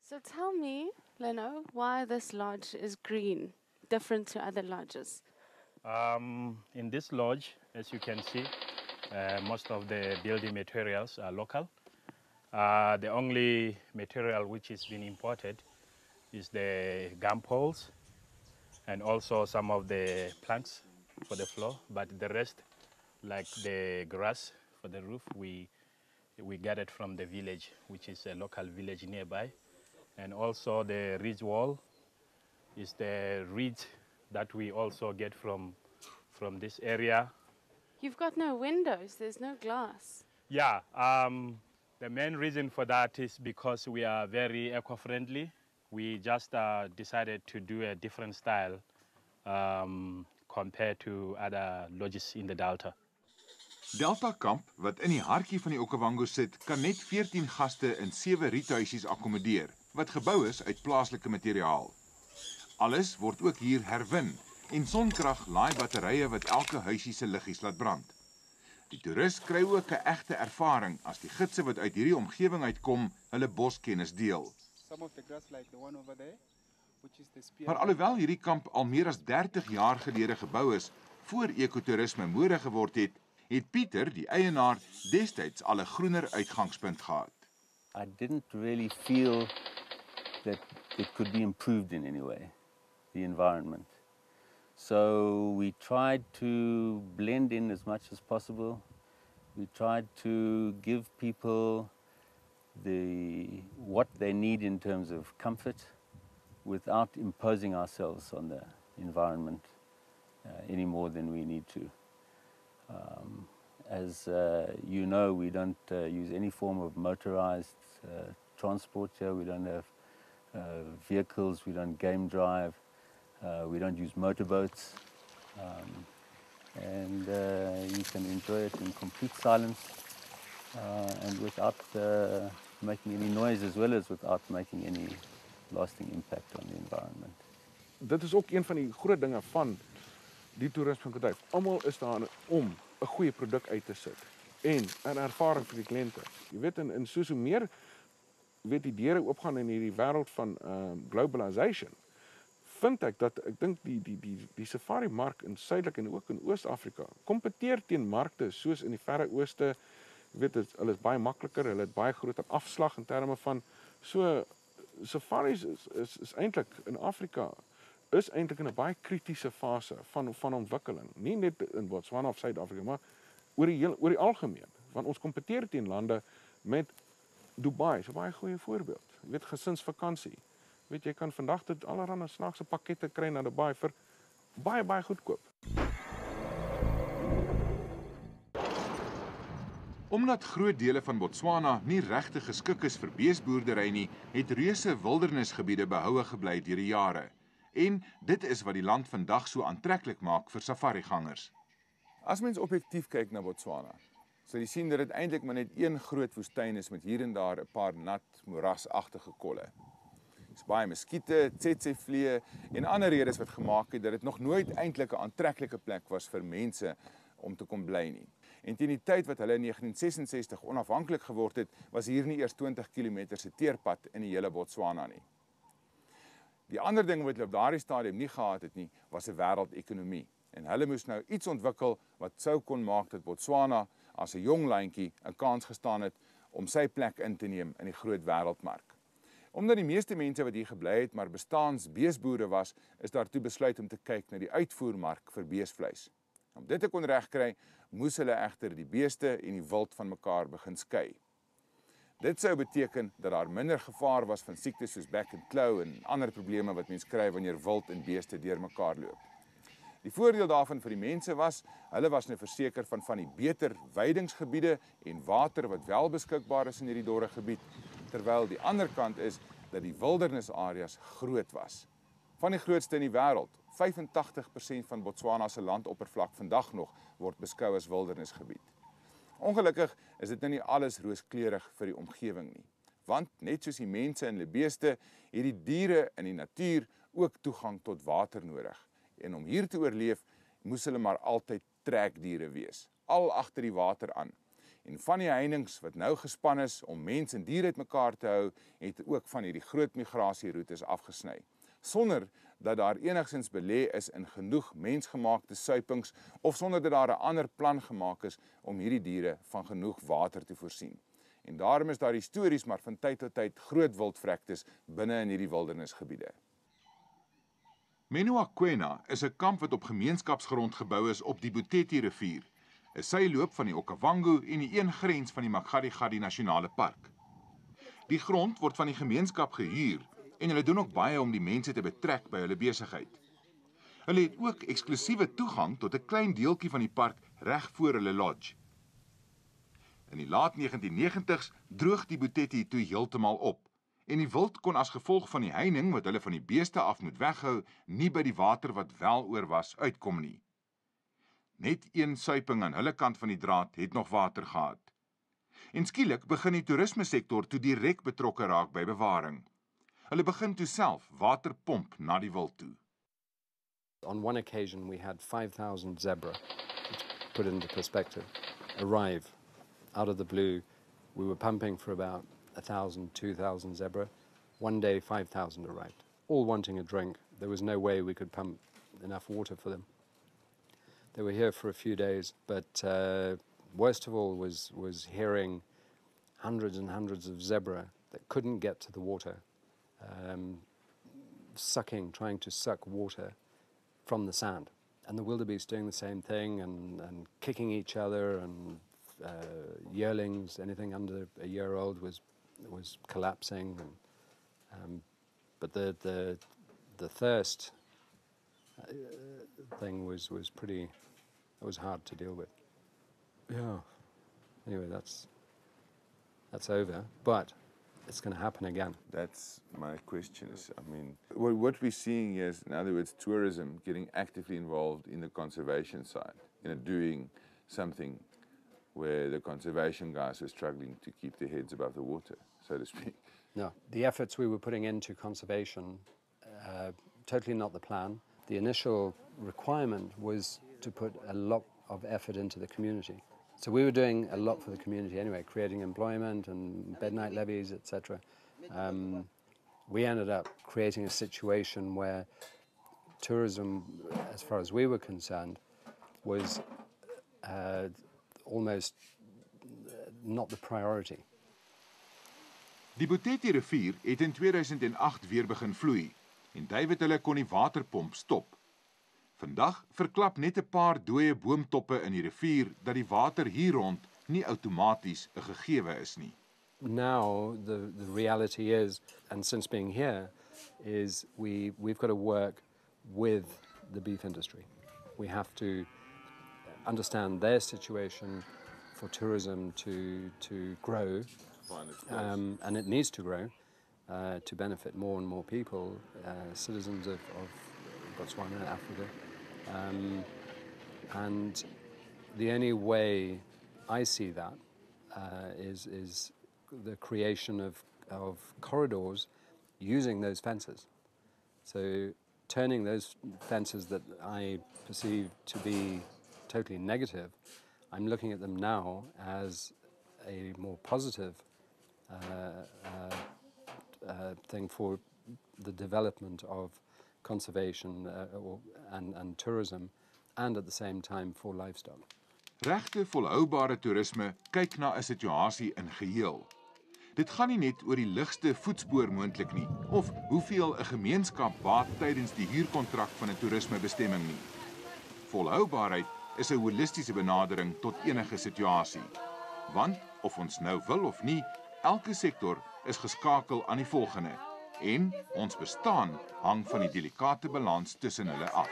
So tell me, Leno, why this lodge is green, different to other lodges? In this lodge, as you can see, most of the building materials are local. The only material which is being imported is the gum poles and also some of the planks for the floor, but the rest, like the grass for the roof, we get it from the village, which is a local village nearby. And also the ridge wall is the ridge that we also get from this area. You've got no windows, there's no glass. Yeah, the main reason for that is because we are very eco-friendly. We just decided to do a different style compared to other lodges in the Delta. Delta Kamp, wat in die hartjie van die Okavango sit, kan net 14 gaste in 7 riethuisies akkommodeer, wat gebou is uit plaaslike materiaal. Alles word ook hier herwin en sonkrag laai batterye wat elke huisie se liggies laat brand. Die toerist kry ook 'n egte ervaring as die gidse wat uit hierdie omgewing uitkom, hulle boskennis deel. Maar alhoewel hierdie kamp al meer as 30 jaar gelede gebou is, voor ekotourisme mode geword het, het Pieter, die eienaar, destyds al 'n groener uitgangspunt gehad. I didn't really feel that it could be improved in any way, the environment. So we tried to blend in as much as possible. We tried to give people what they need in terms of comfort without imposing ourselves on the environment any more than we need to. As you know, we don't use any form of motorized transport here. We don't have vehicles, we don't game drive, we don't use motorboats. And you can enjoy it in complete silence and without making any noise, as well as without making any lasting impact on the environment. Dit is ook een van die groot dinge van die toerismebedryf. Almal is daar om 'n goeie produk uit te sit en 'n ervaring vir die kliënte. Jy weet in soos hoe meer weet die deure oopgaan in hierdie wêreld van globalization, vind ek dink die safari mark in Suidelik en ook in Oos-Afrika kompeteer teen markte soos in die Verre Ooste. Jy weet hulle is baie makliker, hulle het baie groter afslag in terme van so safaris is eintlik in Afrika is eintlik in 'n baie kritiese fase van ontwikkeling. Nie net in Botswana of Suid-Afrika, maar oor die algemeen. Want ons kompeteer teen lande met Dubai, so 'n baie goeie voorbeeld. Jy weet gesinsvakansie. Weet jy kan vandag dit allerlei snaakse pakkette kry na Dubai vir baie goedkoop. Omdat groot dele van Botswana nie regtig geskik is vir beesboerdery nie, het reuse wildernisgebiede behoue gebly deur die jare. En dit is wat die land vandag so aantreklik maak vir safarigangers. As mens objektief kyk na Botswana, sal jy sien dat dit eintlik maar net een groot woestyn is met hier en daar 'n paar nat moerasagtige kolle. Dis baie muskiete, tsetse-vliee en ander redes wat gemaak het dat dit nog nooit eintlik 'n aantreklike plek was vir mense om te kom bly nie. En teen die tyd wat hulle in 1966 onafhanklik geword het, was hier nie eers 20 km se teerpad in die hele Botswana nie. Die ander ding wat hulle op daardie stadium nie gehad het nie, was 'n wêreldekonomie. En hulle moes nou iets ontwikkel wat sou kon maak dat Botswana as 'n jong landjie 'n kans gestaan het om sy plek in te neem in die groot wêreldmark. Omdat die meeste mense wat hier gebly het maar bestaans beesboere was, is daartoe besluit om te kyk na die uitvoermark vir beesvleis. Om dit te kon regkry, moes hulle egter die beeste en die wild van mekaar begin skei. Dit sou beteken dat daar minder gevaar was van siektes soos back and claw en ander probleme wat mens kry wanneer wild en beeste deurmekaar loop. Die voordeel daarvan vir die mense was, hulle was nou verseker van die beter weidingsgebiede en water wat wel beskikbaar is in hierdie dorre gebied, terwyl die ander kant is dat die wildernisareas groot was. Van die grootste in die wêreld, 85% van Botswana se landoppervlak vandag nog word beskou as wildernisgebied. Ongelukkig is dit nou nie alles rooskleurig vir die omgewing nie, want net soos die mense en die beeste, het die diere in die natuur ook toegang tot water nodig. En om hier te oorleef, moes hulle maar altyd trekdiere wees, al agter die water aan. En van die heininge wat nou gespan is om mense en diere uitmekaar te hou, het ook van hierdie groot migrasieroutes afgesny. Sonder dat daar enigstens belê is in genoeg mensgemaakte suipings of sonder dat daar 'n ander plan gemaak is om hierdie diere van genoeg water te voorsien. En daarom is daar histories maar van tyd tot tyd groot wildvrektes binne in hierdie wildernisgebiede. Menuaquena is 'n kamp wat op gemeenskapsgrond gebou is op die Boteti rivier, 'n syloop van die Okavango en die een grens van die Makgadikgadi Nasionale Park. Die grond word van die gemeenskap gehuur en hulle doen ook baie om die mense te betrek by hulle besigheid. Hulle het ook eksklusiewe toegang tot 'n klein deeltjie van die park reg voor hulle lodge. In die laat 1990s droog die Boteti toe heeltemal op en die wild kon as gevolg van die heining wat hulle van die beeste af moet weghou, nie by die water wat wel oor was uitkom nie. Net een suiping aan hulle kant van die draad het nog water gehad. En skielik begin die toerismesektor toe direk betrokke raak by bewaring. Hulle begin toe self water pomp na die wild toe. On one occasion we had 5,000 zebra, to put it into perspective, arrive out of the blue. We were pumping for about 1,000, 2,000 zebra. One day 5,000 arrived, all wanting a drink. There was no way we could pump enough water for them. They were here for a few days, but worst of all was hearing hundreds and hundreds of zebra that couldn't get to the water, trying to suck water from the sand. And the wildebeest doing the same thing and kicking each other, and yearlings, anything under a year old was collapsing. And, but the thirst thing was pretty, it was hard to deal with. Yeah. Anyway, that's over, but it's going to happen again. That's my question. I mean, what we're seeing here is, in other words, tourism getting actively involved in the conservation side, doing something where the conservation guys are struggling to keep their heads above the water, so to speak. No, the efforts we were putting into conservation, totally not the plan. The initial requirement was to put a lot of effort into the community. So we were doing a lot for the community anyway, creating employment and bed-night levies, etc. We ended up creating a situation where tourism, as far as we were concerned, was almost not the priority. Die Boteti rivier het in 2008 weer begin vloei en David hulle kon die waterpomp stop. Vandag verklap net 'n paar dooie boomtoppe in die rivier dat die water hier rond nie outomaties 'n gegewe is nie. Now the reality is, and since being here, is we've got to work with the beef industry. We have to understand their situation for tourism to grow, and it needs to grow to benefit more and more people, citizens of Botswana, Africa. And the only way I see that is the creation of corridors using those fences. So turning those fences that I perceive to be totally negative, I'm looking at them now as a more positive thing for the development of conservation and tourism, and at the same time for livestock. Regte volhoubare toerisme kyk na 'n situasie in geheel. Dit gaan nie net oor die ligste voetspoor moontlik nie, of hoeveel 'n gemeenskap baat tydens die huurkontrak van 'n toerismebestemming nie. Volhoubaarheid is 'n holistiese benadering tot enige situasie. Want of ons nou wil of nie, elke sektor is geskakel aan die volgende en ons bestaan hang van die delikate balans tussen hulle af.